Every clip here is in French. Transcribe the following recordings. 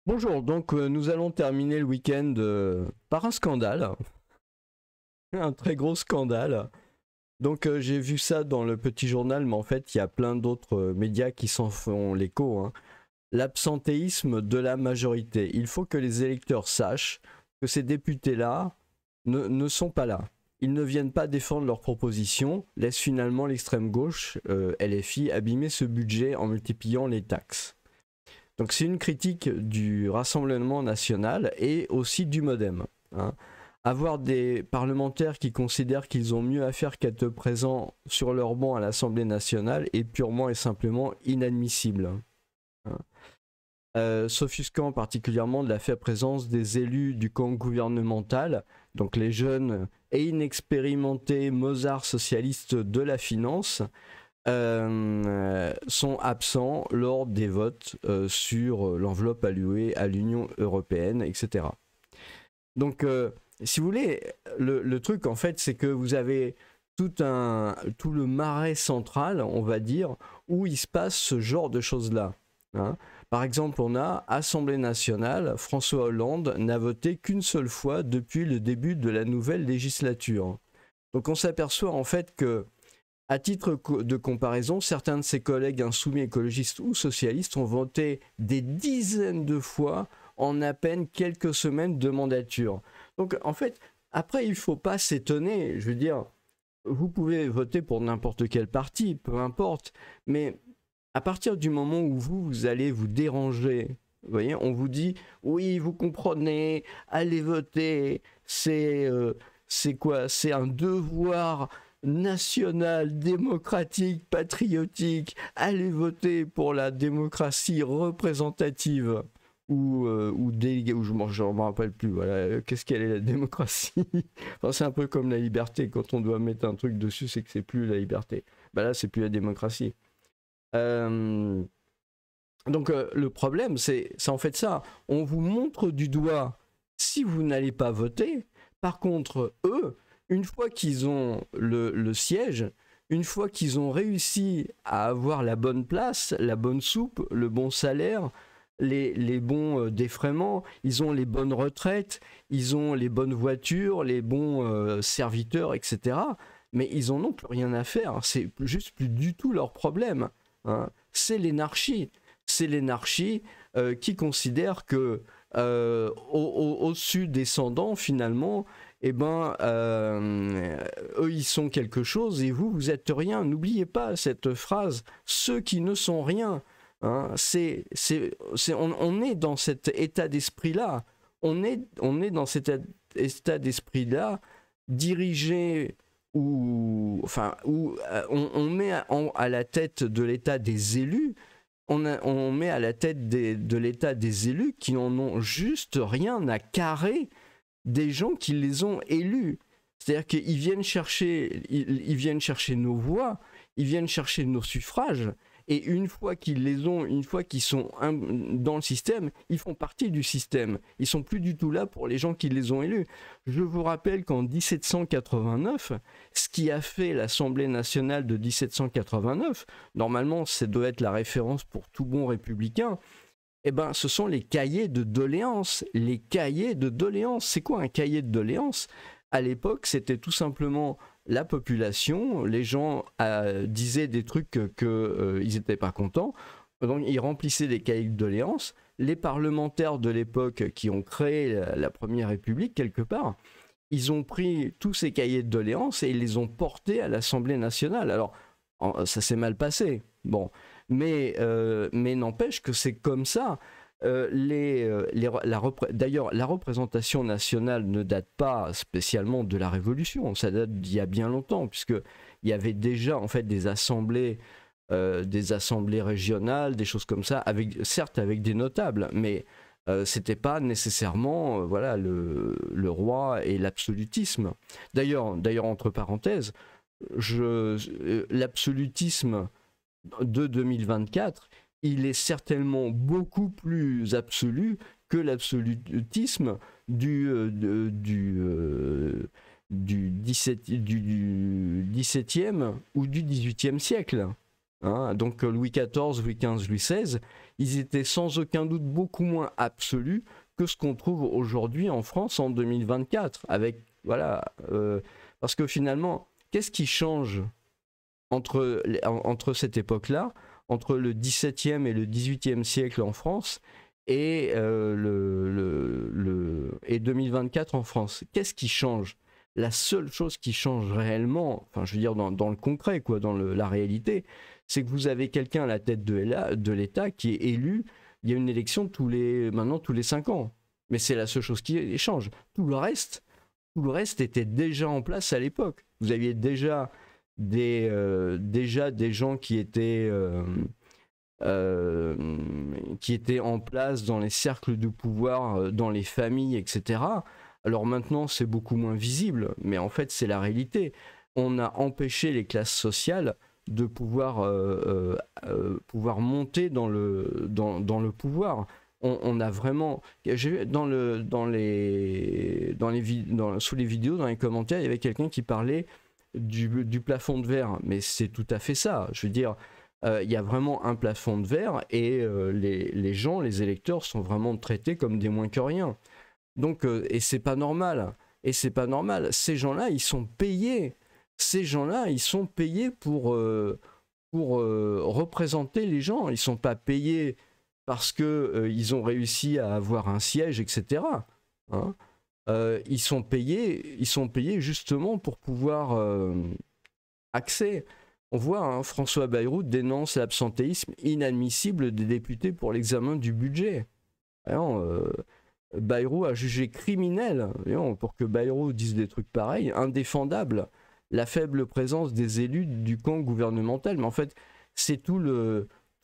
Bonjour, donc nous allons terminer le week-end par un scandale, un très gros scandale. Donc j'ai vu ça dans le petit journal, mais en fait il y a plein d'autres médias qui s'en font l'écho, hein. L'absentéisme de la majorité. Il faut que les électeurs sachent que ces députés-là ne sont pas là. Ils ne viennent pas défendre leurs propositions, laissent finalement l'extrême gauche, LFI, abîmer ce budget en multipliant les taxes. Donc c'est une critique du Rassemblement national et aussi du Modem, hein. Avoir des parlementaires qui considèrent qu'ils ont mieux à faire qu'être présents sur leur banc à l'Assemblée nationale est purement et simplement inadmissible, hein. S'offusquant particulièrement de la faible présence des élus du camp gouvernemental, donc les jeunes et inexpérimentés Mozart socialistes de la finance, sont absents lors des votes sur l'enveloppe allouée à l'Union européenne, etc. Donc, si vous voulez, le truc, en fait, c'est que vous avez tout le marais central, on va dire, où il se passe ce genre de choses-là, hein. Par exemple, on a Assemblée nationale, François Hollande n'a voté qu'une seule fois depuis le début de la nouvelle législature. Donc on s'aperçoit en fait que à titre de comparaison, certains de ses collègues insoumis écologistes ou socialistes ont voté des dizaines de fois en à peine quelques semaines de mandature. Donc en fait, après, il ne faut pas s'étonner. Je veux dire, vous pouvez voter pour n'importe quel parti, peu importe, mais à partir du moment où vous allez vous déranger, vous voyez, on vous dit, oui, vous comprenez, allez voter, c'est quoi? C'est un devoir national, démocratique, patriotique, allez voter pour la démocratie représentative ou déléguée, ou je ne me rappelle plus, voilà, qu'est-ce qu'elle est la démocratie? Enfin, c'est un peu comme la liberté, quand on doit mettre un truc dessus, c'est que c'est plus la liberté. Bah là, c'est plus la démocratie. Euh, donc le problème, c'est en fait ça. On vous montre du doigt si vous n'allez pas voter. Par contre, eux, une fois qu'ils ont le siège, une fois qu'ils ont réussi à avoir la bonne place, la bonne soupe, le bon salaire, les bons défraiements, ils ont les bonnes retraites, ils ont les bonnes voitures, les bons serviteurs, etc. Mais ils en ont plus rien à faire. C'est juste plus du tout leur problème, hein. C'est l'énarchie. C'est l'énarchie qui considère que au-dessus descendant, finalement, eh ben, eux, ils sont quelque chose et vous, vous êtes rien. N'oubliez pas cette phrase, ceux qui ne sont rien. Hein, on est dans cet état d'esprit-là. On est dans cet état d'esprit-là, dirigé où on met à la tête de l'état des élus, on met à la tête de l'état des élus qui n'en ont juste rien à carrer des gens qui les ont élus. C'est-à-dire qu'ils viennent chercher, ils viennent chercher nos voix, ils viennent chercher nos suffrages, et une fois qu'ils les ont, une fois qu'ils sont dans le système, ils font partie du système. Ils sont plus du tout là pour les gens qui les ont élus. Je vous rappelle qu'en 1789, ce qui a fait l'Assemblée nationale de 1789, normalement, ça doit être la référence pour tout bon républicain, eh ben, ce sont les cahiers de doléances. Les cahiers de doléances. C'est quoi un cahier de doléances? À l'époque, c'était tout simplement la population. Les gens disaient des trucs qu'ils n'étaient pas contents. Donc, ils remplissaient des cahiers de doléances. Les parlementaires de l'époque qui ont créé la Première République, quelque part, ils ont pris tous ces cahiers de doléances et ils les ont portés à l'Assemblée nationale. Alors, ça s'est mal passé. Bon. Mais n'empêche que c'est comme ça. D'ailleurs, la représentation nationale ne date pas spécialement de la Révolution, ça date d'il y a bien longtemps, puisqu'il y avait déjà en fait des assemblées régionales, des choses comme ça, certes avec des notables, mais c'était pas nécessairement voilà, le roi et l'absolutisme. D'ailleurs, entre parenthèses, l'absolutisme de 2024, il est certainement beaucoup plus absolu que l'absolutisme du 17e ou du 18e siècle. hein. Donc Louis XIV, Louis XV, Louis XVI, ils étaient sans aucun doute beaucoup moins absolus que ce qu'on trouve aujourd'hui en France en 2024. Avec, voilà, parce que finalement, qu'est-ce qui change entre cette époque-là, entre le XVIIe et le XVIIIe siècle en France, et, et 2024 en France? Qu'est-ce qui change? La seule chose qui change réellement, enfin je veux dire dans le concret, quoi, dans la réalité, c'est que vous avez quelqu'un à la tête de l'État qui est élu. Il y a une élection maintenant tous les 5 ans. Mais c'est la seule chose qui change. Tout le reste était déjà en place à l'époque. Vous aviez déjà des gens qui étaient en place dans les cercles de pouvoir, dans les familles, etc. Alors maintenant, c'est beaucoup moins visible, mais en fait, c'est la réalité. On a empêché les classes sociales de pouvoir monter dans le pouvoir. On a vraiment, j'ai vu sous les vidéos, dans les commentaires, il y avait quelqu'un qui parlait du plafond de verre, mais c'est tout à fait ça. Je veux dire, il y a vraiment un plafond de verre et les gens, les électeurs sont vraiment traités comme des moins que rien. Donc, et c'est pas normal. Et c'est pas normal. Ces gens-là, ils sont payés. Ces gens-là, ils sont payés pour représenter les gens. Ils sont pas payés parce que ils ont réussi à avoir un siège, etc. Hein, ils sont payés justement pour pouvoir accès. On voit, hein, François Bayrou dénonce l'absentéisme inadmissible des députés pour l'examen du budget. Alors, Bayrou a jugé criminel, pour que Bayrou dise des trucs pareils, indéfendable, la faible présence des élus du camp gouvernemental. Mais en fait, c'est tout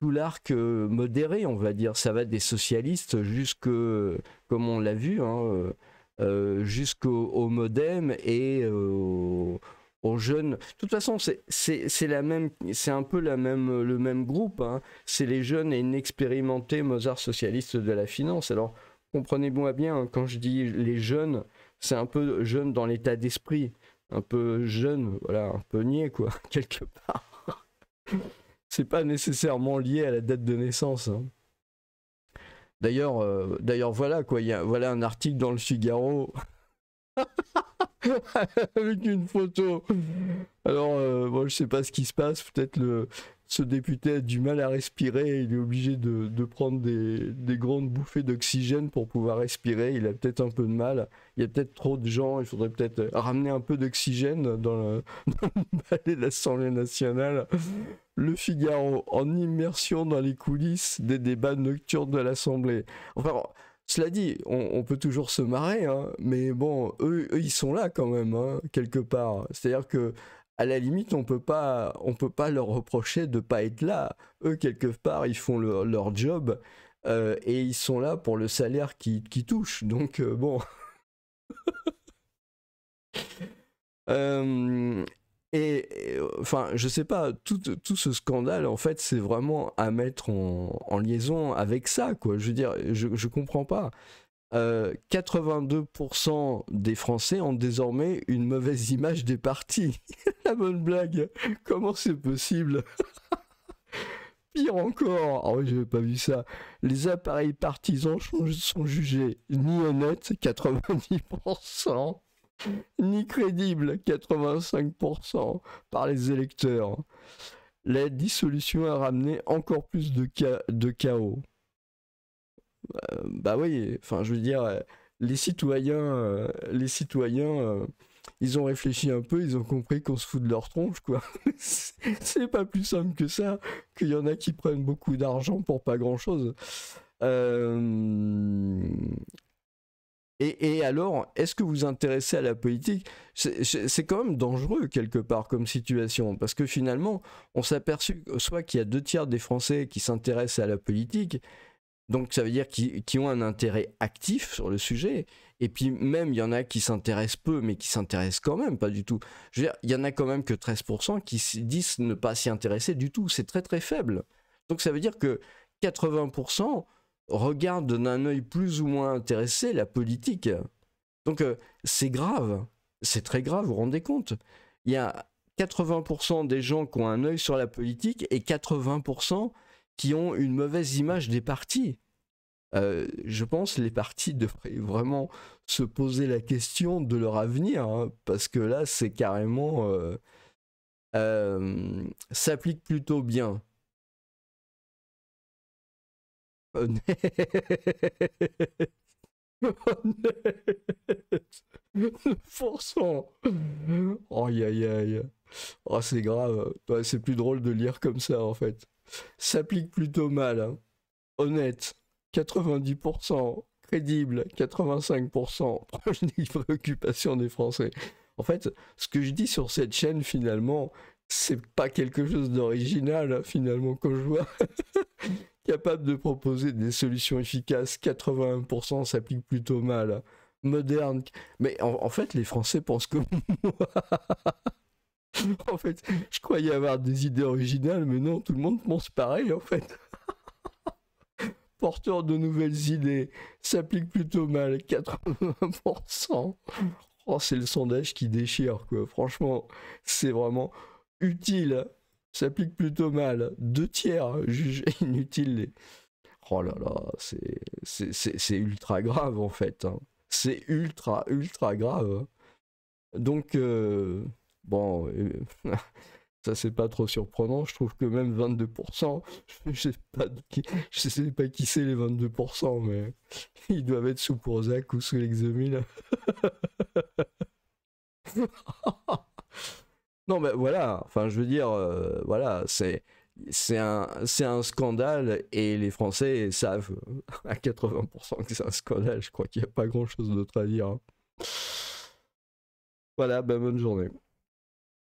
l'arc modéré, on va dire. Ça va des socialistes comme on l'a vu, hein, jusqu'au MoDem et aux jeunes. De toute façon, c'est un peu le même groupe, hein. C'est les jeunes et inexpérimentés Mozart socialistes de la finance. Alors, comprenez-moi bien, hein, quand je dis les jeunes, c'est un peu jeune dans l'état d'esprit, un peu jeune, voilà, un peu niais, quoi, quelque part. C'est pas nécessairement lié à la date de naissance, hein. D'ailleurs, voilà, quoi, voilà un article dans le Figaro avec une photo. Alors, bon, je sais pas ce qui se passe, peut-être ce député a du mal à respirer, il est obligé de prendre des grandes bouffées d'oxygène pour pouvoir respirer, il a peut-être un peu de mal, il y a peut-être trop de gens, il faudrait peut-être ramener un peu d'oxygène dans le palais de l'Assemblée nationale. Le Figaro, en immersion dans les coulisses des débats nocturnes de l'Assemblée. Enfin, cela dit, on peut toujours se marrer, hein, mais bon, eux, ils sont là quand même, hein, quelque part. C'est-à-dire que à la limite, on peut pas leur reprocher de pas être là. Eux, quelque part, ils font leur job et ils sont là pour le salaire qu'ils touchent. Donc, bon. Enfin, je sais pas, tout ce scandale, en fait, c'est vraiment à mettre en liaison avec ça, quoi. Je veux dire, je comprends pas. 82% des Français ont désormais une mauvaise image des partis. La bonne blague, comment c'est possible? Pire encore, oh, j'avais pas vu ça. Les appareils partisans sont jugés ni honnêtes, 90%, ni crédibles, 85%, par les électeurs. La dissolution a ramené encore plus de chaos. Bah oui, enfin je veux dire, les citoyens, ils ont réfléchi un peu, ils ont compris qu'on se fout de leur tronche, quoi. C'est pas plus simple que ça, qu'il y en a qui prennent beaucoup d'argent pour pas grand-chose. Et alors, est-ce que vous vous intéressez à la politique? C'est quand même dangereux quelque part comme situation, parce que finalement, on s'est aperçu soit qu'il y a 2 tiers des Français qui s'intéressent à la politique, donc ça veut dire qu'ils ont un intérêt actif sur le sujet, et puis même il y en a qui s'intéressent peu, mais qui s'intéressent quand même pas du tout. Je veux dire, il y en a quand même que 13% qui disent ne pas s'y intéresser du tout, c'est très très faible. Donc ça veut dire que 80% regardent d'un œil plus ou moins intéressé la politique. Donc c'est grave, c'est très grave, vous vous rendez compte? Il y a 80% des gens qui ont un œil sur la politique et 80% qui ont une mauvaise image des partis. Je pense que les partis devraient vraiment se poser la question de leur avenir, hein, parce que là, c'est carrément... s'applique plutôt bien. Honnête. Honnête. 9%. Aïe aïe aïe. Oh, c'est grave. Ouais, c'est plus drôle de lire comme ça en fait. S'applique plutôt mal. Hein. Honnête. 90%. Crédible. 85%. Proche des préoccupations des Français. En fait, ce que je dis sur cette chaîne finalement, c'est pas quelque chose d'original hein, finalement quand je vois. Capable de proposer des solutions efficaces, 81% s'applique plutôt mal. Moderne. Mais en fait, les Français pensent comme moi. En fait, je croyais avoir des idées originales, mais non, tout le monde pense pareil, en fait. Porteur de nouvelles idées, s'applique plutôt mal, 80%. Oh, c'est le sondage qui déchire, quoi. Franchement, c'est vraiment utile. S'applique plutôt mal. 2/3 jugent inutile. Oh là là, c'est ultra grave en fait. Hein. C'est ultra grave. Donc, bon, ça c'est pas trop surprenant. Je trouve que même 22%, je sais pas qui c'est les 22%, mais ils doivent être sous Prozac ou sous Lexomil. Non, mais voilà, enfin, je veux dire, voilà, c'est un scandale et les Français savent à 80% que c'est un scandale. Je crois qu'il n'y a pas grand-chose d'autre à dire. Hein. Voilà, bah, bonne journée.